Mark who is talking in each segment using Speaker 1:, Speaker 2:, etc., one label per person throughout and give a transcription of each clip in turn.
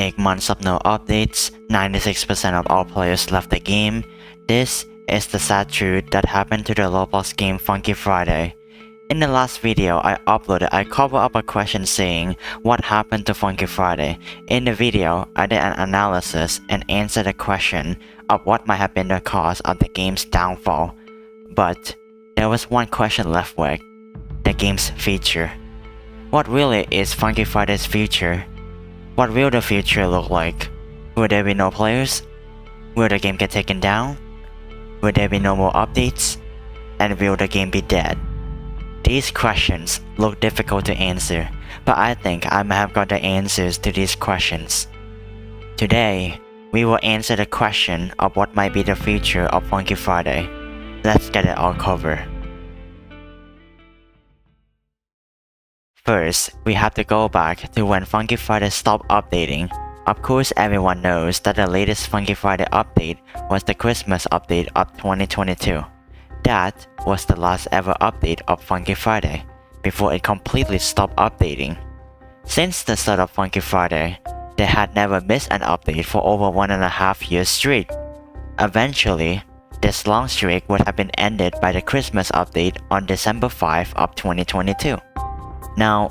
Speaker 1: make months of no updates, 96% of all players left the game. This is the sad truth that happened to the Roblox Game Funky Friday. In the last video I uploaded, I covered up a question saying what happened to Funky Friday. In the video, I did an analysis and answered the question of what might have been the cause of the game's downfall. But there was one question left with: the game's future. What really is Funky Friday's future? What will the future look like? Will there be no players? Will the game get taken down? Will there be no more updates? And will the game be dead? These questions look difficult to answer, but I think I might have got the answers to these questions. Today, we will answer the question of what might be the future of Funky Friday. Let's get it all covered. First, we have to go back to when Funky Friday stopped updating. Of course, everyone knows that the latest Funky Friday update was the Christmas update of 2022. That was the last ever update of Funky Friday, before it completely stopped updating. Since the start of Funky Friday, they had never missed an update for over 1.5 years straight. Eventually, this long streak would have been ended by the Christmas update on December 5 of 2022. Now,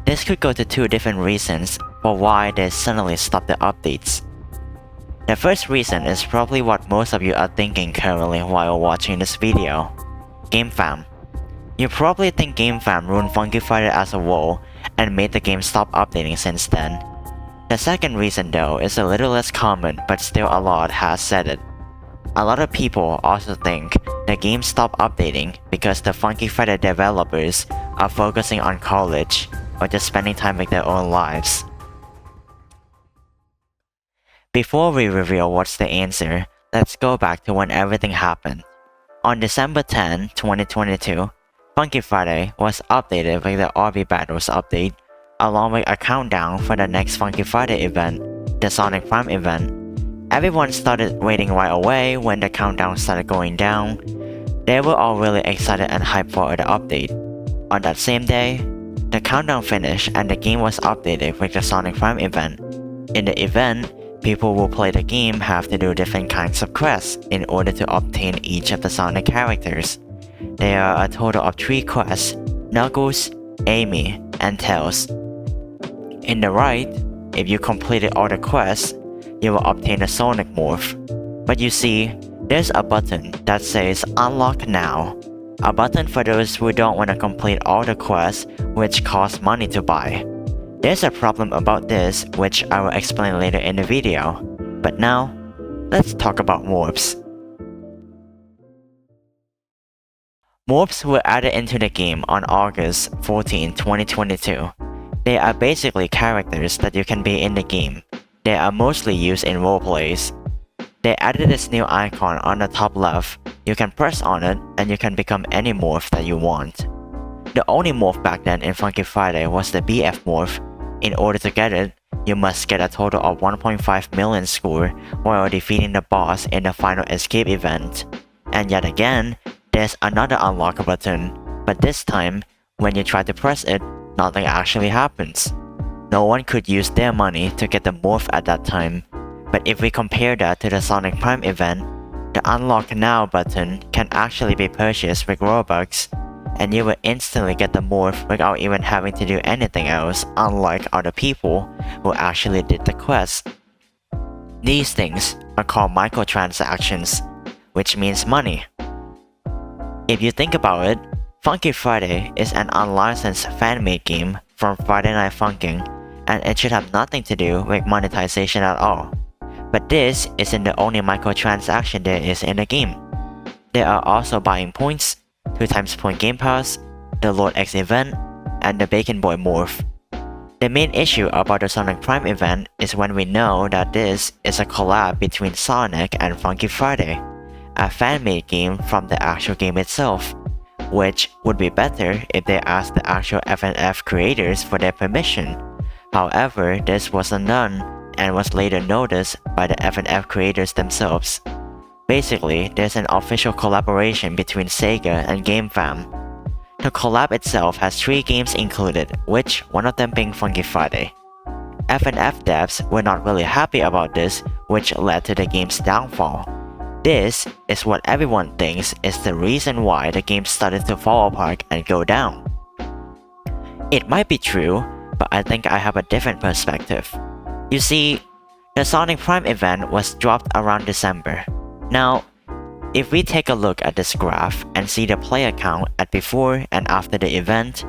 Speaker 1: this could go to two different reasons for why they suddenly stopped the updates. The first reason is probably what most of you are thinking currently while watching this video: Gamefam. You probably think Gamefam ruined Funky Friday as a whole and made the game stop updating since then. The second reason though is a little less common, but still a lot has said it. A lot of people also think the game stopped updating because the Funky Friday developers are focusing on college or just spending time with their own lives. Before we reveal what's the answer, let's go back to when everything happened. On December 10, 2022, Funky Friday was updated with the RB Battles update, along with a countdown for the next Funky Friday event, the Sonic Prime event. Everyone started waiting right away when the countdown started going down. They were all really excited and hyped for the update. On that same day, the countdown finished and the game was updated with the Sonic Prime event. In the event, people who play the game have to do different kinds of quests in order to obtain each of the Sonic characters. There are a total of 3 quests: Knuckles, Amy, and Tails. In the right, if you completed all the quests, you will obtain a Sonic Morph. But you see, there's a button that says Unlock Now. A button for those who don't want to complete all the quests, which cost money to buy. There's a problem about this, which I will explain later in the video. But now, let's talk about Morphs. Morphs were added into the game on August 14, 2022. They are basically characters that you can be in the game. They are mostly used in roleplays. They added this new icon on the top left. You can press on it and you can become any morph that you want. The only morph back then in Funky Friday was the BF morph. In order to get it, you must get a total of 1.5 million score while defeating the boss in the final escape event. And yet again, there's another unlock button, but this time, when you try to press it, nothing actually happens. No one could use their money to get the morph at that time. But if we compare that to the Sonic Prime event, the Unlock Now button can actually be purchased with Robux, and you will instantly get the morph without even having to do anything else, unlike other people who actually did the quest. These things are called Microtransactions, which means money. If you think about it, Funky Friday is an unlicensed fan-made game from Friday Night Funkin, and it should have nothing to do with monetization at all. But this isn't the only microtransaction there is in the game. There are also buying points, 2x point game pass, the Lord X event, and the Bacon Boy morph. The main issue about the Sonic Prime event is when we know that this is a collab between Sonic and Funky Friday, a fan-made game from the actual game itself, which would be better if they asked the actual Ro-FNF creators for their permission. However, this wasn't done and was later noticed by the Ro-FNF creators themselves. Basically, there's an official collaboration between Sega and Gamefam. The collab itself has 3 games included, which one of them being Funky Friday. Ro-FNF devs were not really happy about this, which led to the game's downfall. This is what everyone thinks is the reason why the game started to fall apart and go down. It might be true, but I think I have a different perspective. You see, the Sonic Prime event was dropped around December. Now, if we take a look at this graph and see the player count at before and after the event,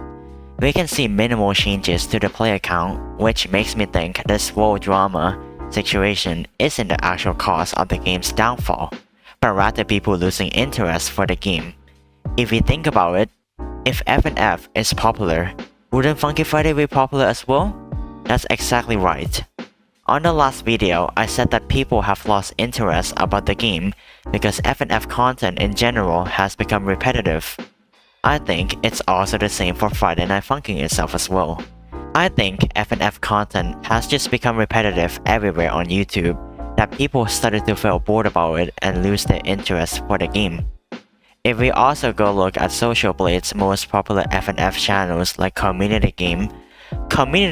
Speaker 1: we can see minimal changes to the player count, which makes me think this whole drama situation isn't the actual cause of the game's downfall, but rather people losing interest for the game. If we think about it, if F&F is popular, wouldn't Funky Friday be popular as well? That's exactly right. On the last video, I said that people have lost interest about the game because F&F content in general has become repetitive. I think it's also the same for Friday Night Funkin itself as well. I think F&F content has just become repetitive everywhere on YouTube, that people started to feel bored about it and lose their interest for the game. If we also go look at Social Blade's most popular F&F channels like Community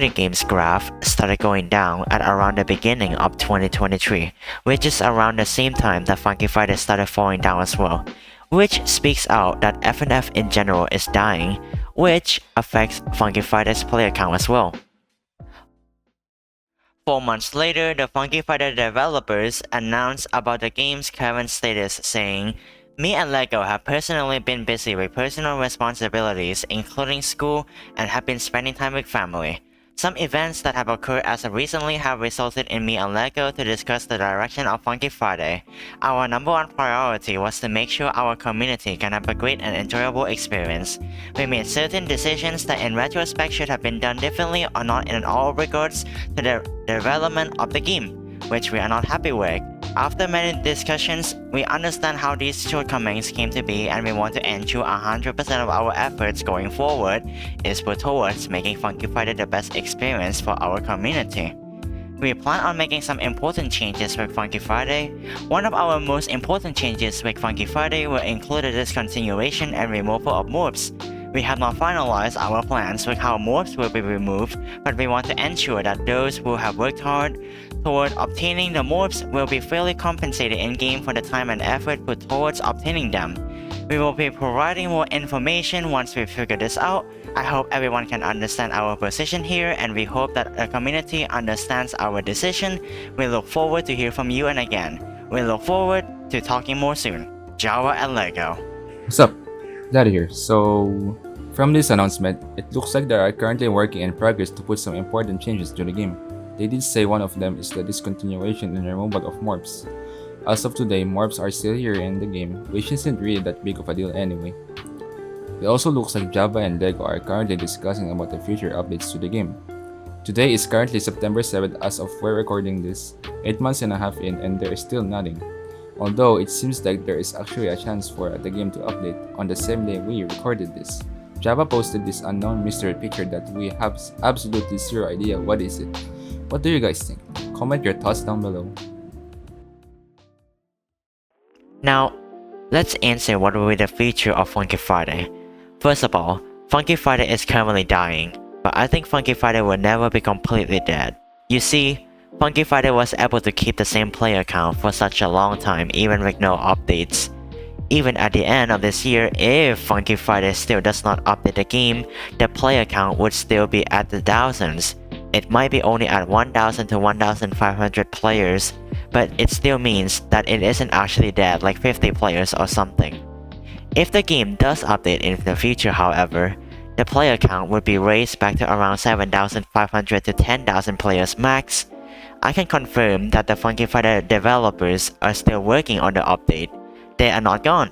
Speaker 1: Game's graph started going down at around the beginning of 2023, which is around the same time that Funky Friday started falling down as well, which speaks out that F&F in general is dying, which affects Funky Friday's player count as well. 4 months later, the Funky Friday developers announced about the game's current status, saying, "Me and LEGO have personally been busy with personal responsibilities, including school, and have been spending time with family. Some events that have occurred as of recently have resulted in me and LEGO to discuss the direction of Funky Friday. Our number one priority was to make sure our community can have a great and enjoyable experience. We made certain decisions that in retrospect should have been done differently or not in all regards to the development of the game, which we are not happy with. After many discussions, we understand how these shortcomings came to be, and we want to ensure 100% of our efforts going forward is put towards making Funky Friday the best experience for our community. We plan on making some important changes with Funky Friday. One of our most important changes with Funky Friday will include the discontinuation and removal of Morphs. We have not finalized our plans with how Morphs will be removed, but we want to ensure that those who have worked hard toward obtaining the Morphs will be fairly compensated in-game for the time and effort put towards obtaining them. We will be providing more information once we figure this out. I hope everyone can understand our position here, and we hope that the community understands our decision. We look forward to hear from you, and again, we look forward to talking more soon. Java and LEGO."
Speaker 2: What's up? Daddy here. So, from this announcement, it looks like they are currently working in progress to put some important changes to the game. They did say one of them is the discontinuation and removal of Morphs. As of today, Morphs are still here in the game, which isn't really that big of a deal anyway. It also looks like Java and LEGO are currently discussing about the future updates to the game. Today is currently September 7th as of we're recording this, 8 months and a half in, and there is still nothing. Although it seems like there is actually a chance for the game to update on the same day we recorded this. Java posted this unknown mystery picture that we have absolutely zero idea what is it. What do you guys think? Comment your thoughts down below.
Speaker 1: Now, let's answer what will be the future of Funky Friday. First of all, Funky Friday is currently dying, but I think Funky Friday will never be completely dead. You see, Funky Friday was able to keep the same player count for such a long time even with no updates. Even at the end of this year, if Funky Friday still does not update the game, the player count would still be at the thousands. It might be only at 1,000 to 1,500 players, but it still means that it isn't actually dead like 50 players or something. If the game does update in the future, however, the player count would be raised back to around 7,500 to 10,000 players max. I can confirm that the Funky Friday developers are still working on the update. They are not gone.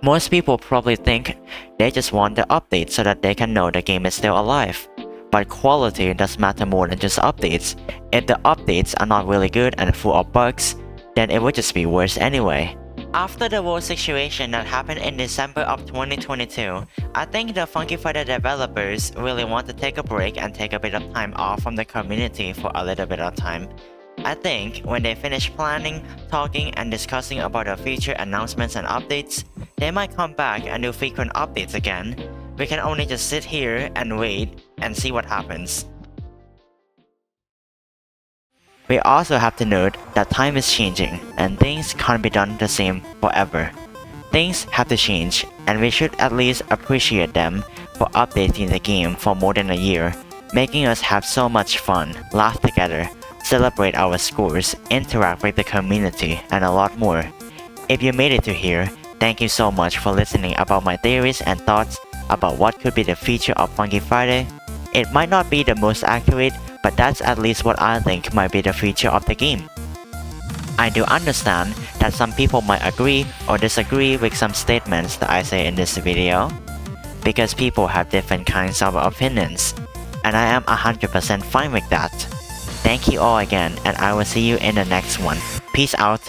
Speaker 1: Most people probably think they just want the update so that they can know the game is still alive. But quality does matter more than just updates. If the updates are not really good and full of bugs, then it would just be worse anyway. After the whole situation that happened in December of 2022, I think the Funky Friday developers really want to take a break and take a bit of time off from the community for a little bit of time. I think when they finish planning, talking, and discussing about the future announcements and updates, they might come back and do frequent updates again. We can only just sit here and wait and see what happens. We also have to note that time is changing and things can't be done the same forever. Things have to change, and we should at least appreciate them for updating the game for more than a year, making us have so much fun, laugh together, celebrate our scores, interact with the community, and a lot more. If you made it to here, thank you so much for listening about my theories and thoughts about what could be the future of Funky Friday. It might not be the most accurate, but that's at least what I think might be the future of the game. I do understand that some people might agree or disagree with some statements that I say in this video, because people have different kinds of opinions, and I am 100% fine with that. Thank you all again, and I will see you in the next one. Peace out.